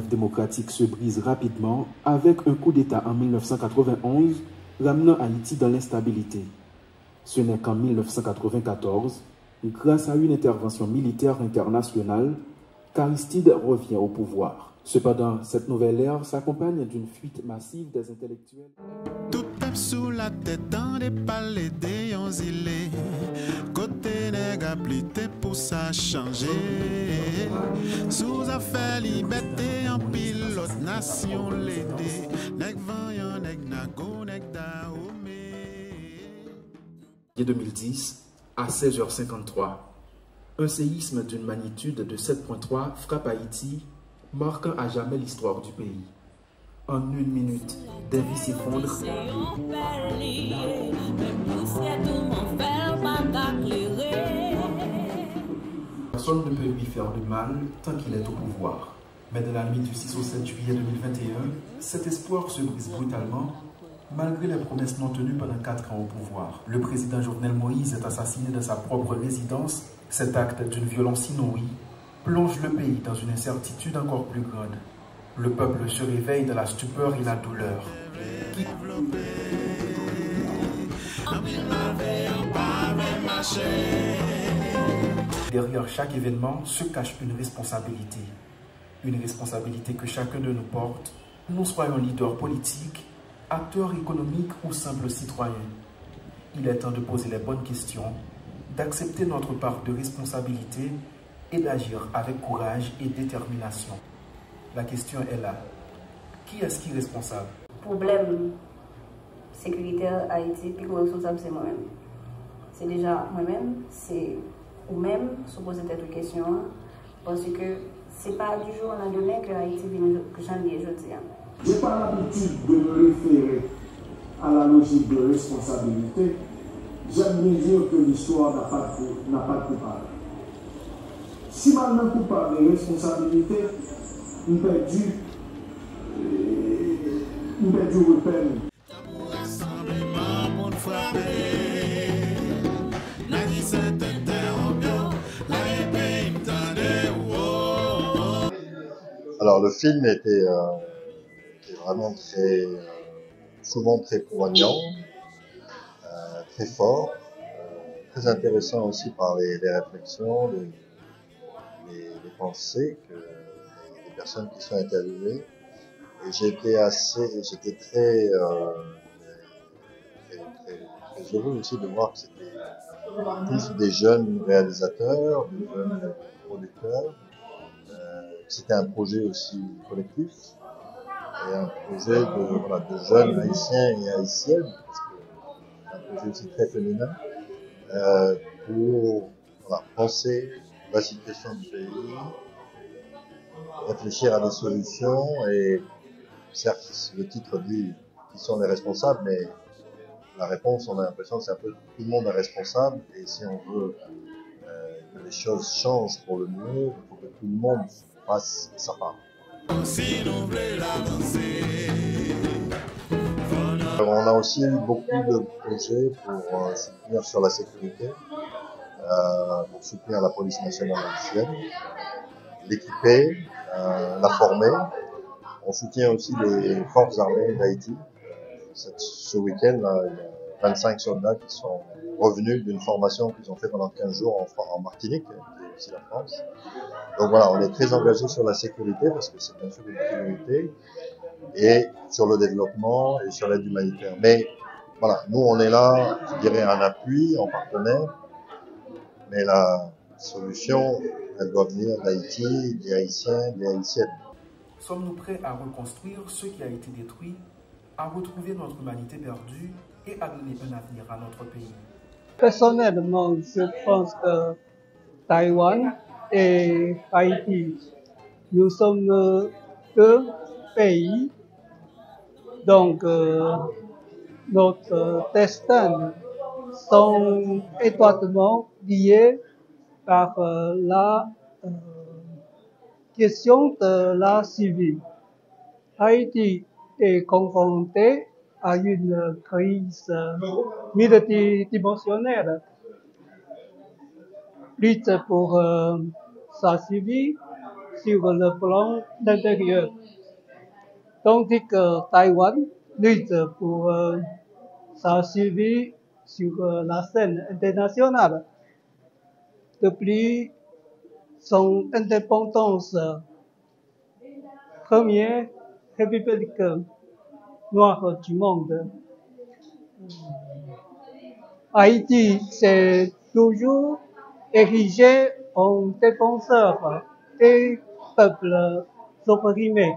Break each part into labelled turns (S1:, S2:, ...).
S1: rêve démocratique se brise rapidement avec un coup d'État en 1991, ramenant Haïti dans l'instabilité. Ce n'est qu'en 1994, grâce à une intervention militaire internationale, qu'Aristide revient au pouvoir. Cependant, cette nouvelle ère s'accompagne d'une fuite massive des intellectuels.
S2: Tout tape sous la tête dans des palais des îlets. Côté nègre appliqué pour ça changer. Sous affaire liberté en pilote nation l'été. Nèg vaillant nèg nago nèg daomé.
S1: 2010, à 16h53, un séisme d'une magnitude de 7.3 frappe Haïti, marquant à jamais l'histoire du pays. En une minute, des vies s'effondrent. Personne ne peut lui faire de mal tant qu'il est au pouvoir. Mais de la nuit du 6 au 7 juillet 2021, cet espoir se brise brutalement, malgré les promesses non tenues pendant 4 ans au pouvoir. Le président Jovenel Moïse est assassiné dans sa propre résidence. Cet acte d'une violence inouïe plonge le pays dans une incertitude encore plus grande. Le peuple se réveille de la stupeur et la douleur. Derrière chaque événement se cache une responsabilité. Une responsabilité que chacun de nous porte, nous soyons leaders politiques, acteurs économiques ou simples citoyens. Il est temps de poser les bonnes questions, d'accepter notre part de responsabilité et d'agir avec courage et détermination. La question est là. Qui est-ce qui est responsable?
S3: Problème sécuritaire Haïti, puis le responsable c'est moi-même. C'est déjà moi-même, c'est ou-même supposé être une question, parce que c'est pas du jour au lendemain que Haïti vient que j'en ai aujourd'hui.
S4: Je n'ai pas l'habitude de me référer à la logique de responsabilité. J'aime bien dire que l'histoire n'a pas de coupable. Si maintenant coupable de responsabilité, nous perdons repère.
S5: Alors le film était vraiment souvent très poignant, très fort, très intéressant aussi par les réflexions, les pensées des personnes qui sont interviewées. Et j'étais très heureux aussi de voir que c'était tous des jeunes réalisateurs, des jeunes producteurs. C'était un projet aussi collectif et un projet de jeunes haïtiens et haïtiennes, parce que c'est un projet aussi très féminin, pour penser la situation du pays, réfléchir à des solutions. Et certes, le titre dit qui sont les responsables, mais la réponse, on a l'impression que c'est un peu tout le monde est responsable. Et si on veut que les choses changent pour le mieux, il faut que tout le monde fasse sa part. On a aussi eu beaucoup de projets pour soutenir sur la sécurité, pour soutenir la police nationale haïtienne, l'équiper, la former. On soutient aussi les forces armées d'Haïti. Ce week-end, il y a 25 soldats qui sont revenus d'une formation qu'ils ont fait pendant 15 jours en Martinique, qui est aussi la France. Donc voilà, on est très engagé sur la sécurité parce que c'est bien sûr une priorité, et sur le développement et sur l'aide humanitaire. Mais voilà, nous on est là, je dirais, en appui, en partenaire, mais la solution, elle doit venir d'Haïti, des Haïtiens, des Haïtiennes.
S1: Sommes-nous prêts à reconstruire ce qui a été détruit, à retrouver notre humanité perdue et à donner un avenir à notre pays?
S6: Personnellement, je pense que Taïwan et Haïti, nous sommes deux pays, donc notre destin sont étroitement liés par la question de la civile. Haïti est confronté à une crise multidimensionnelle. Lutte pour sa survie, sur le plan intérieur, tandis que Taïwan lutte pour sa survie sur la scène internationale. Depuis son indépendance, première république noire du monde, Haïti s'est toujours érigé en défenseur des peuples opprimés,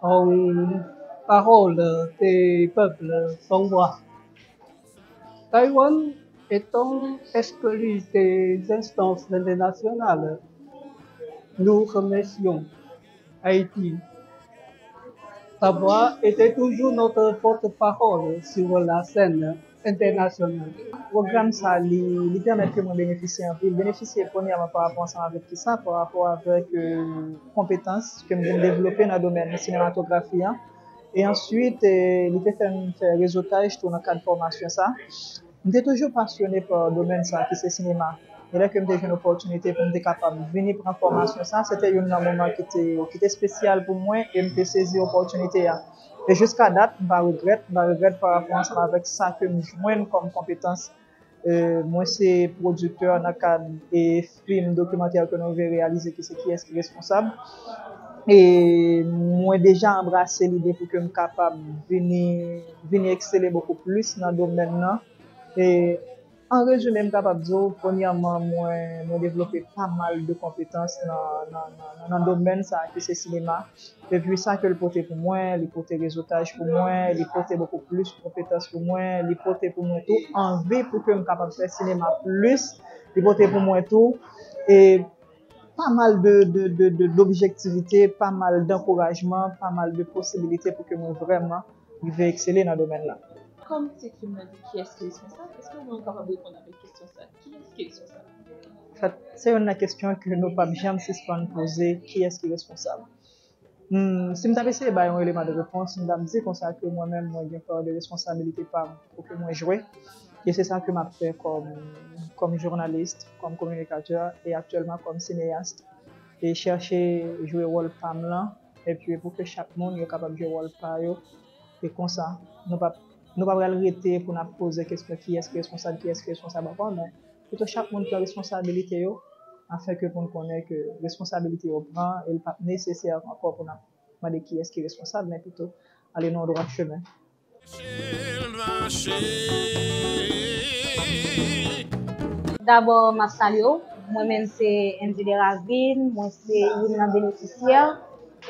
S6: en parole des peuples sans voix. Taïwan étant exclu des instances internationales, nous remercions Haïti. Sa voix était toujours notre porte-parole sur la scène internationale.
S7: Le programme ça lui permet que moi bénéficier un peu. Bénéficier premièrement par rapport à avec qui ça, par rapport avec compétences que je développer dans le domaine de la cinématographie. Hein. Et ensuite, il fait faire réseautage dans le cadre de formation ça. J'étais toujours passionné par le domaine ça, qui c'est cinéma. Et là que j'ai une opportunité pour me capable de venir prendre formation ça, c'était un moment qui était spécial pour moi et me saisi l'opportunité. Et jusqu'à date, je regrette par rapport à ça avec ça que je joins comme compétence. Moi, c'est producteur dans le cadre des films documentaires que nous avons réalisés, qui est-ce qui est responsable. Et moi, déjà embrassé l'idée pour que je sois capable de venir exceller beaucoup plus dans le domaine là. Et en résumé, je suis capable de dire, premièrement, moi, développé pas mal de compétences dans le domaine ça, qui c'est cinéma. Et puis ça que le porté pour moi, le porté réseautage pour moi, le porté beaucoup plus de compétences pour moi, le porté pour moi tout, envie pour que je sois capable de faire cinéma plus, le porté pour moi tout. Et pas mal d'objectivité, pas mal d'encouragement, pas mal de possibilités pour que moi vraiment je vais exceller dans le domaine là.
S8: Comme c'est qui m'a dit qui est-ce qui est responsable, est-ce que vous êtes capable de répondre à la question ça? Qui est-ce qui est responsable?
S7: En fait, c'est une question que nous pas jamais suspendre poser, qui est-ce qui est responsable? Si je t'avais essayé un élément de réponse, je me dis comme ça que moi-même moi j'ai peur de responsabilité pour que moi jouer. Et c'est ça que m'a fait comme journaliste, comme communicateur et actuellement comme cinéaste. Et chercher jouer rôle femme là et puis pour que chaque monde soit capable de jouer rôle par eux. Et comme ça, nous pas arrêter pour nous poser la question qui est-ce qui est responsable, mais plutôt chaque monde qui a responsabilité yo, afin que pour nous connaître que responsabilité au prend et pas nécessaire encore pour nous demander qui est-ce qui est responsable, mais plutôt aller dans le droit chemin.
S3: D'abord, je salue. Moi-même, c'est Angela Ravine, moi, c'est une bénéficiaire.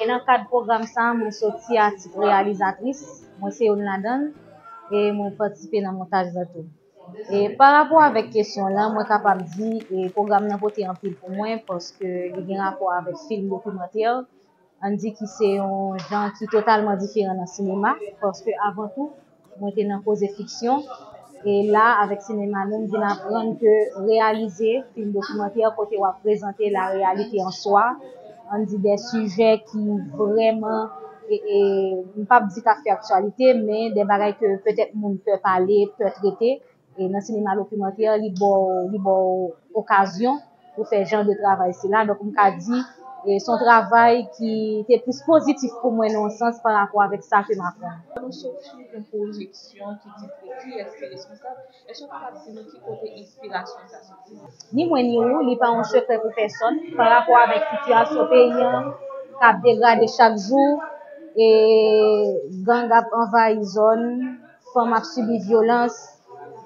S3: Et dans le cadre du programme, je suis sortie à titre réalisatrice. Moi, c'est une là-dedans. Et je participé dans le montage de tout. Et par rapport avec cette question-là, je suis capable de dire que le programme n'a pas été en pile pour moi parce qu'il y a un rapport avec le film documentaire. On dit que c'est un genre qui est totalement différent dans le cinéma parce que avant tout, moi, j'étais dans la cause de fiction. Et là, avec le cinéma, nous venons apprendre que réaliser un film documentaire, côté ou présenter la réalité en soi, on dit des sujets qui vraiment, ne pas dire qu'à faire actualité, mais des bagages que peut-être le monde peut parler, peut traiter. Et dans le cinéma documentaire, il y a occasion pour faire ce genre de travail. C'est là, donc, on a dit, et son travail qui était plus positif pour moi dans le sens par rapport avec ça que m'a fait.
S8: Nous sommes une projection qui dit qui est-ce qui est responsable. Est-ce que vous avez dit qui côté inspiration ça sorti?
S3: Ni moi ni vous, il n'y a pas un secret pour personne par rapport avec la situation paysan qui a dégradé chaque jour et gang a envahi zone, femmes a subi violence,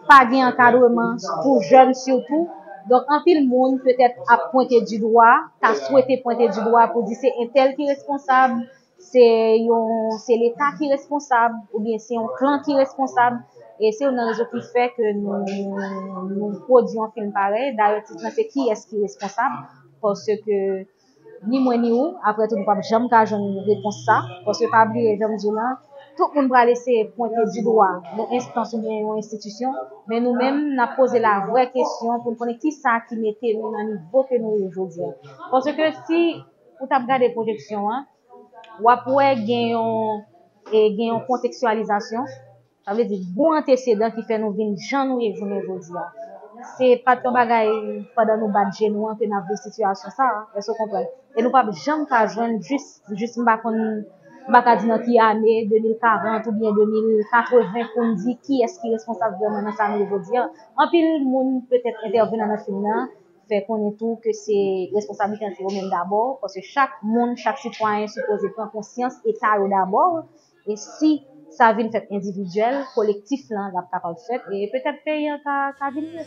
S3: pas d'encadrement pour jeunes surtout. Donc, en pile monde peut-être à pointer du doigt, t'as souhaité pointer du doigt pour dire c'est un tel qui est responsable, c'est l'État qui est responsable, ou bien c'est un clan qui est responsable. Et c'est une raison qui fait que nous produisons un film pareil. D'ailleurs, c'est qui est-ce qui est responsable, parce que ni moi ni vous, après tout, nous ne pouvons jamais une réponse ça, parce que pas oublier, j'aime dire là, tout le monde va laisser pointer du doigt nos instances ou bien nos institutions, mais nous-mêmes, nous avons posé la vraie question pour connaître qui ça qui mettait nous dans le niveau que nous aujourd'hui. Parce que si vous avez regardé la projection, vous pouvez gagner une contextualisation, ça veut dire bon antécédent qui fait nous venir gens nous aujourd'hui.
S9: c'est pas ton bagay pendant nous battre genou que dans cette situation ça, est-ce qu'on comprend? Et nous pas jamais pas joindre juste m'pa ka dire dans qui année 2040 ou bien 2080 pour nous dire qui est-ce qui est responsable vraiment dans ça nous veut dire. En pile monde peut-être intervenir dans le film là fait qu'on est tout que c'est responsabilité c'est eux-mêmes d'abord parce que chaque monde, chaque citoyen supposé prendre conscience état d'abord et si ça vient fait individuel, collectif là, la capable de faire et peut-être payer ta vie.